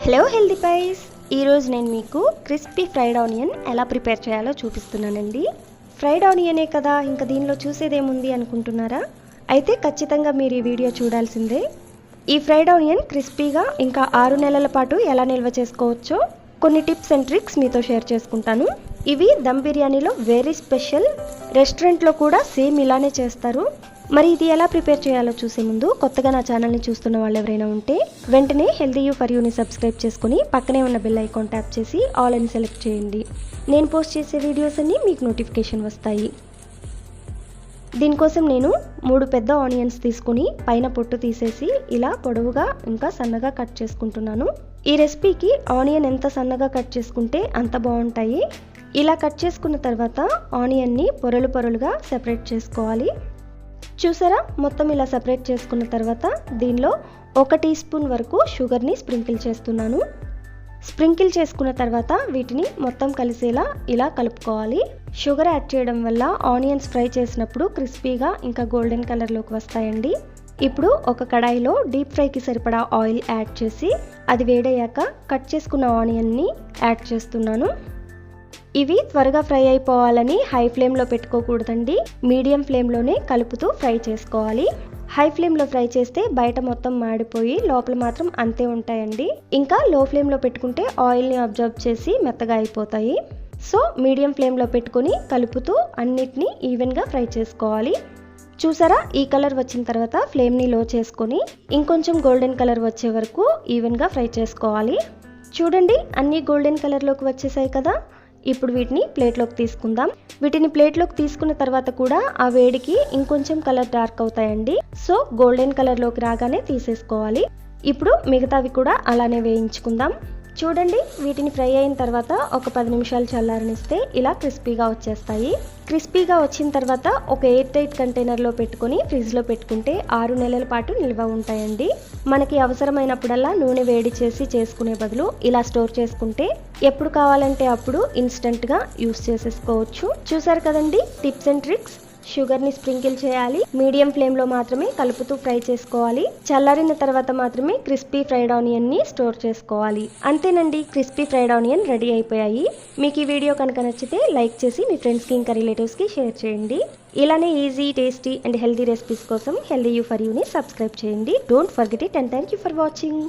Hello healthy vice, ఈరోజు నేను మీకు క్రిస్పీ ఫ్రైడ్ ఆనియన్ ఎలా ప్రిపేర్ చేయాలో చూపిస్తున్నానండి. ఫ్రైడ్ ఆనియనే కదా, ఇంకా దీనిలో చూసేదేముంది అనుకుంటున్నారా? అయితే ఖచ్చితంగా మీరు ఈ వీడియో చూడాల్సిందే. ఈ ఫ్రైడ్ ఆనియన్ క్రిస్పీగా ఇంకా 6 నెలల పాటు ఎలా నిల్వ చేసుకోవచ్చో కొన్ని టిప్స్ అండ్ ట్రిక్స్ మీతో షేర్ చేసుకుంటాను. ఇవి దమ్ బిర్యానీలో వెరీ స్పెషల్. రెస్టారెంట్లో కూడా సేమ్ ఇలానే చేస్తారు. మరి ఇది ఎలా ప్రిపేర్ చేయాలో చూసే ముందు కొత్తగా నా ఛానల్ని చూస్తున్న వాళ్ళు ఎవరైనా ఉంటే వెంటనే HealthyU for Youని సబ్స్క్రైబ్ చేసుకుని పక్కనే ఉన్న బెల్ ఐకాన్ ట్యాప్ చేసి ఆల్ అని సెలెక్ట్ చేయండి. నేను పోస్ట్ చేసే వీడియోస్ అన్నీ మీకు నోటిఫికేషన్ వస్తాయి. దీనికోసం నేను 3 పెద్ద ఆనియన్స్ తీసుకుని పైన పొట్టు తీసేసి ఇలా పొడవుగా ఇంకా సన్నగా కట్ చేసుకుంటున్నాను. ఈ రెసిపీకి ఆనియన్ ఎంత సన్నగా కట్ చేసుకుంటే అంత బాగుంటాయి. ఇలా కట్ చేసుకున్న తర్వాత ఆనియన్ని పొరలు పొరలుగా సెపరేట్ చేసుకోవాలి. చూసారా, మొత్తం ఇలా సెపరేట్ చేసుకున్న తర్వాత దీనిలో 1 టీ స్పూన్ వరకు షుగర్ని స్ప్రింకిల్ చేస్తున్నాను. స్ప్రింకిల్ చేసుకున్న తర్వాత వీటిని మొత్తం కలిసేలా ఇలా కలుపుకోవాలి. షుగర్ యాడ్ చేయడం వల్ల ఆనియన్స్ ఫ్రై చేసినప్పుడు క్రిస్పీగా ఇంకా గోల్డెన్ కలర్లోకి వస్తాయండి. ఇప్పుడు ఒక కడాయిలో డీప్ ఫ్రైకి సరిపడా ఆయిల్ యాడ్ చేసి అది వేడయ్యాక కట్ చేసుకున్న ఆనియన్ని యాడ్ చేస్తున్నాను. ఇవి త్వరగా ఫ్రై అయిపోవాలని హై ఫ్లేమ్లో పెట్టుకోకూడదండి. మీడియం ఫ్లేమ్లోనే కలుపుతూ ఫ్రై చేసుకోవాలి. హై ఫ్లేమ్లో ఫ్రై చేస్తే బయట మొత్తం మాడిపోయి లోపల మాత్రం అంతే ఉంటాయండి. ఇంకా లో ఫ్లేమ్లో పెట్టుకుంటే ఆయిల్ని అబ్జర్వ్ చేసి మెత్తగా అయిపోతాయి. సో మీడియం ఫ్లేమ్లో పెట్టుకొని కలుపుతూ అన్నిటినీ ఈవెన్గా ఫ్రై చేసుకోవాలి. చూసారా, ఈ కలర్ వచ్చిన తర్వాత ఫ్లేమ్ని లో చేసుకొని ఇంకొంచెం గోల్డెన్ కలర్ వచ్చే వరకు ఈవెన్గా ఫ్రై చేసుకోవాలి. చూడండి, అన్నీ గోల్డెన్ కలర్లోకి వచ్చేసాయి కదా. ఇప్పుడు వీటిని ప్లేట్లోకి తీసుకుందాం. వీటిని ప్లేట్లోకి తీసుకున్న తర్వాత కూడా ఆ వేడికి ఇంకొంచెం కలర్ డార్క్ అవుతాయండి. సో గోల్డెన్ కలర్లోకి రాగానే తీసేసుకోవాలి. ఇప్పుడు మిగతావి కూడా అలానే వేయించుకుందాం. చూడండి, వీటిని ఫ్రై అయిన తర్వాత ఒక 10 నిమిషాలు చల్లారనిస్తే ఇలా క్రిస్పీగా వచ్చేస్తాయి. క్రిస్పీగా వచ్చిన తర్వాత ఒక ఎయిర్ టైట్ కంటైనర్లో పెట్టుకొని ఫ్రిడ్జ్లో పెట్టుకుంటే 6 నెలల పాటు నిల్వ ఉంటాయండి. మనకి అవసరమైనప్పుడల్లా నూనె వేడి చేసి చేసుకునే బదులు ఇలా స్టోర్ చేసుకుంటే ఎప్పుడు కావాలంటే అప్పుడు ఇన్స్టెంట్గా యూస్ చేసేసుకోవచ్చు. చూసారు కదండి టిప్స్ అండ్ ట్రిక్స్. షుగర్ని స్ప్రింకిల్ చేయాలి, మీడియం ఫ్లేమ్లో మాత్రమే కలుపుతూ ఫ్రై చేసుకోవాలి, చల్లారిన తర్వాత మాత్రమే క్రిస్పీ ఫ్రైడ్ ఆనియన్ని స్టోర్ చేసుకోవాలి. అంతేనండి, క్రిస్పీ ఫ్రైడ్ ఆనియన్ రెడీ అయిపోయాయి. మీకు ఈ వీడియో కనుక నచ్చితే లైక్ చేసి మీ ఫ్రెండ్స్కి ఇంకా రిలేటివ్స్కి షేర్ చేయండి. ఇలానే easy, tasty and healthy recipes కోసం HealthyU for Youని సబ్స్క్రైబ్ చేయండి. Don't forget it and thank you for watching.